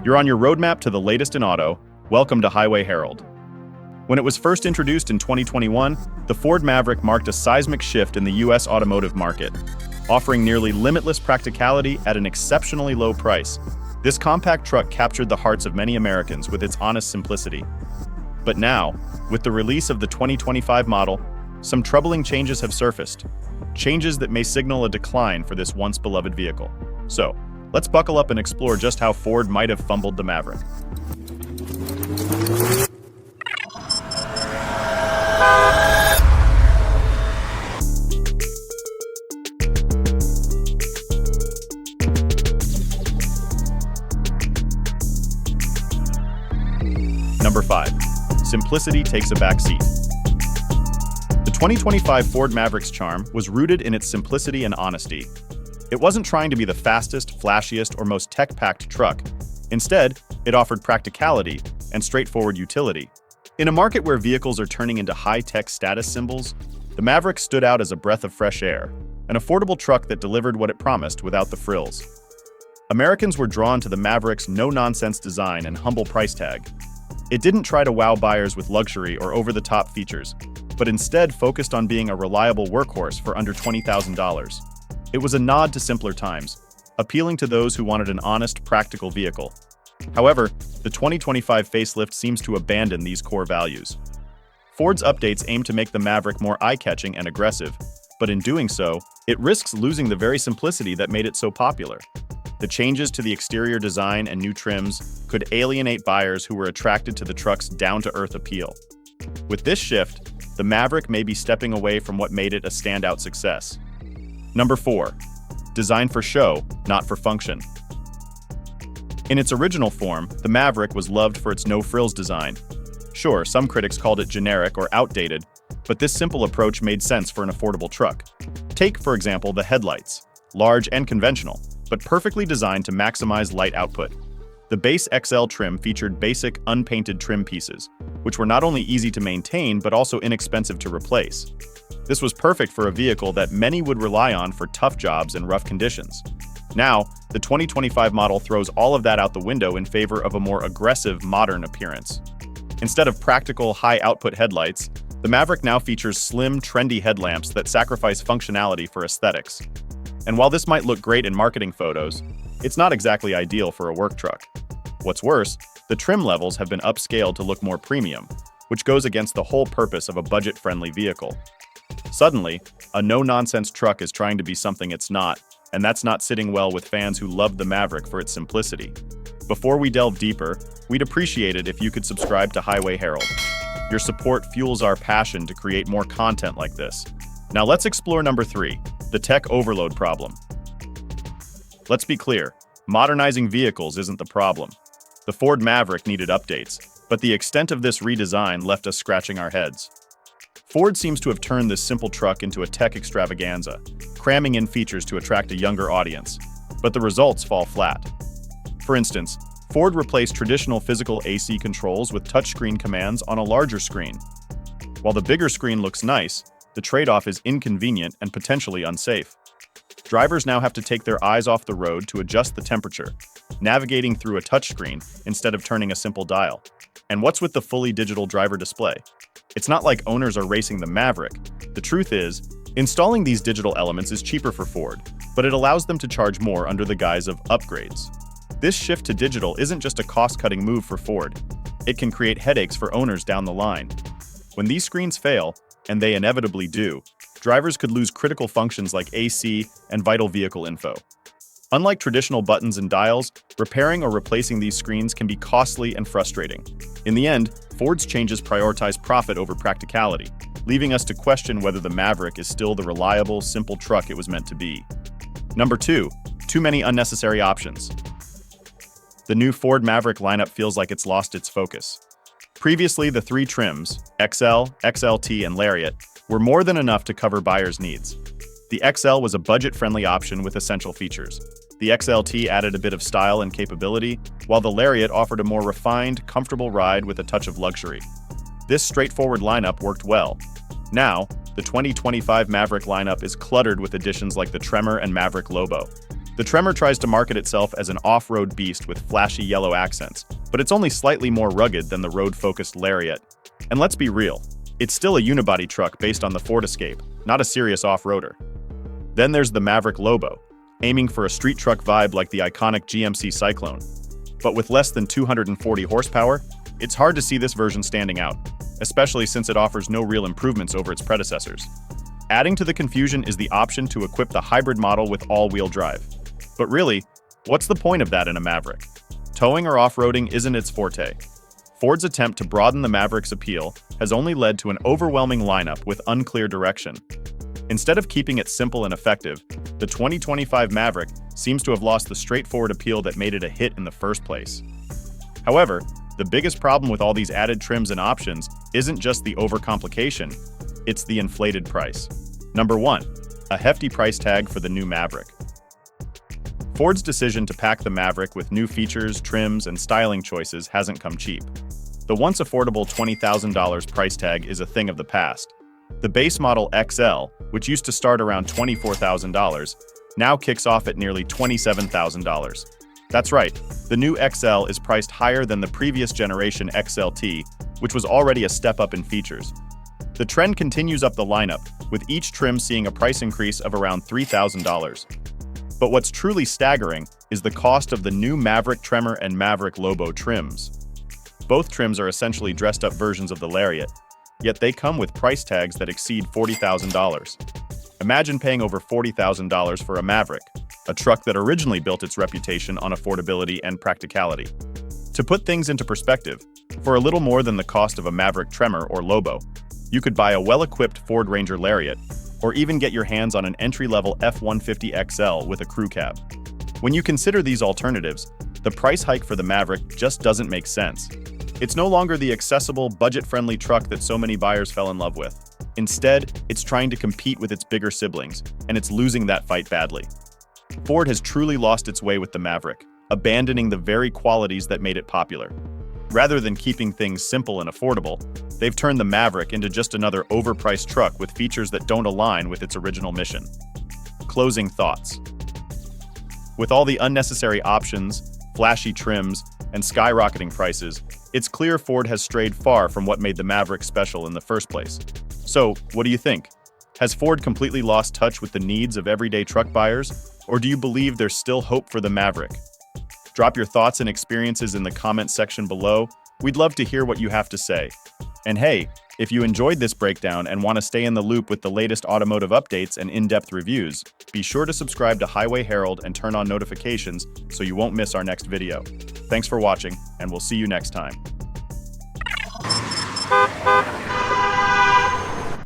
You're on your roadmap to the latest in auto. Welcome to Highway Herald. When it was first introduced in 2021, the Ford Maverick marked a seismic shift in the US automotive market, offering nearly limitless practicality at an exceptionally low price. This compact truck captured the hearts of many Americans with its honest simplicity. But now, with the release of the 2025 model, some troubling changes have surfaced. Changes that may signal a decline for this once beloved vehicle. So, let's buckle up and explore just how Ford might have fumbled the Maverick. Number 5. Simplicity takes a backseat. The 2025 Ford Maverick's charm was rooted in its simplicity and honesty. It wasn't trying to be the fastest, flashiest, or most tech-packed truck. Instead, it offered practicality and straightforward utility. In a market where vehicles are turning into high-tech status symbols, the Maverick stood out as a breath of fresh air, an affordable truck that delivered what it promised without the frills. Americans were drawn to the Maverick's no-nonsense design and humble price tag. It didn't try to wow buyers with luxury or over-the-top features, but instead focused on being a reliable workhorse for under $20,000. It was a nod to simpler times, appealing to those who wanted an honest, practical vehicle. However, the 2025 facelift seems to abandon these core values. Ford's updates aim to make the Maverick more eye-catching and aggressive, but in doing so, it risks losing the very simplicity that made it so popular. The changes to the exterior design and new trims could alienate buyers who were attracted to the truck's down-to-earth appeal. With this shift, the Maverick may be stepping away from what made it a standout success. Number 4. Designed for show, not for function. In its original form, the Maverick was loved for its no-frills design. Sure, some critics called it generic or outdated, but this simple approach made sense for an affordable truck. Take, for example, the headlights. Large and conventional, but perfectly designed to maximize light output. The base XL trim featured basic, unpainted trim pieces, which were not only easy to maintain but also inexpensive to replace. This was perfect for a vehicle that many would rely on for tough jobs and rough conditions. Now, the 2025 model throws all of that out the window in favor of a more aggressive, modern appearance. Instead of practical, high-output headlights, the Maverick now features slim, trendy headlamps that sacrifice functionality for aesthetics. And while this might look great in marketing photos, it's not exactly ideal for a work truck. What's worse, the trim levels have been upscaled to look more premium, which goes against the whole purpose of a budget-friendly vehicle. Suddenly, a no-nonsense truck is trying to be something it's not, and that's not sitting well with fans who love the Maverick for its simplicity. Before we delve deeper, we'd appreciate it if you could subscribe to Highway Herald. Your support fuels our passion to create more content like this. Now let's explore number 3, the tech overload problem. Let's be clear, modernizing vehicles isn't the problem. The Ford Maverick needed updates, but the extent of this redesign left us scratching our heads. Ford seems to have turned this simple truck into a tech extravaganza, cramming in features to attract a younger audience, but the results fall flat. For instance, Ford replaced traditional physical AC controls with touchscreen commands on a larger screen. While the bigger screen looks nice, the trade-off is inconvenient and potentially unsafe. Drivers now have to take their eyes off the road to adjust the temperature, navigating through a touchscreen instead of turning a simple dial. And what's with the fully digital driver display? It's not like owners are racing the Maverick. The truth is, installing these digital elements is cheaper for Ford, but it allows them to charge more under the guise of upgrades. This shift to digital isn't just a cost-cutting move for Ford. It can create headaches for owners down the line. When these screens fail, and they inevitably do, drivers could lose critical functions like AC and vital vehicle info. Unlike traditional buttons and dials, repairing or replacing these screens can be costly and frustrating. In the end, Ford's changes prioritize profit over practicality, leaving us to question whether the Maverick is still the reliable, simple truck it was meant to be. Number 2, too many unnecessary options. The new Ford Maverick lineup feels like it's lost its focus. Previously, the 3 trims, XL, XLT, and Lariat, were more than enough to cover buyers' needs. The XL was a budget-friendly option with essential features. The XLT added a bit of style and capability, while the Lariat offered a more refined, comfortable ride with a touch of luxury. This straightforward lineup worked well. Now, the 2025 Maverick lineup is cluttered with additions like the Tremor and Maverick Lobo. The Tremor tries to market itself as an off-road beast with flashy yellow accents, but it's only slightly more rugged than the road-focused Lariat. And let's be real, it's still a unibody truck based on the Ford Escape, not a serious off-roader. Then there's the Maverick Lobo, aiming for a street truck vibe like the iconic GMC Cyclone. But with less than 240 horsepower, it's hard to see this version standing out, especially since it offers no real improvements over its predecessors. Adding to the confusion is the option to equip the hybrid model with all-wheel drive. But really, what's the point of that in a Maverick? Towing or off-roading isn't its forte. Ford's attempt to broaden the Maverick's appeal has only led to an overwhelming lineup with unclear direction. Instead of keeping it simple and effective, the 2025 Maverick seems to have lost the straightforward appeal that made it a hit in the first place. However, the biggest problem with all these added trims and options isn't just the overcomplication, it's the inflated price. Number 1. A hefty price tag for the new Maverick. Ford's decision to pack the Maverick with new features, trims, and styling choices hasn't come cheap. The once affordable $20,000 price tag is a thing of the past. The base model XL, which used to start around $24,000, now kicks off at nearly $27,000. That's right, the new XL is priced higher than the previous generation XLT, which was already a step up in features. The trend continues up the lineup, with each trim seeing a price increase of around $3,000. But what's truly staggering is the cost of the new Maverick Tremor and Maverick Lobo trims. Both trims are essentially dressed-up versions of the Lariat, yet they come with price tags that exceed $40,000. Imagine paying over $40,000 for a Maverick, a truck that originally built its reputation on affordability and practicality. To put things into perspective, for a little more than the cost of a Maverick Tremor or Lobo, you could buy a well-equipped Ford Ranger Lariat, or even get your hands on an entry-level F-150 XL with a crew cab. When you consider these alternatives, the price hike for the Maverick just doesn't make sense. It's no longer the accessible, budget-friendly truck that so many buyers fell in love with. Instead, it's trying to compete with its bigger siblings, and it's losing that fight badly. Ford has truly lost its way with the Maverick, abandoning the very qualities that made it popular. Rather than keeping things simple and affordable, they've turned the Maverick into just another overpriced truck with features that don't align with its original mission. Closing thoughts. With all the unnecessary options, flashy trims, and skyrocketing prices, it's clear Ford has strayed far from what made the Maverick special in the first place. So, what do you think? Has Ford completely lost touch with the needs of everyday truck buyers, or do you believe there's still hope for the Maverick? Drop your thoughts and experiences in the comment section below. We'd love to hear what you have to say. And hey, if you enjoyed this breakdown and want to stay in the loop with the latest automotive updates and in-depth reviews, be sure to subscribe to Highway Herald and turn on notifications so you won't miss our next video. Thanks for watching, and we'll see you next time.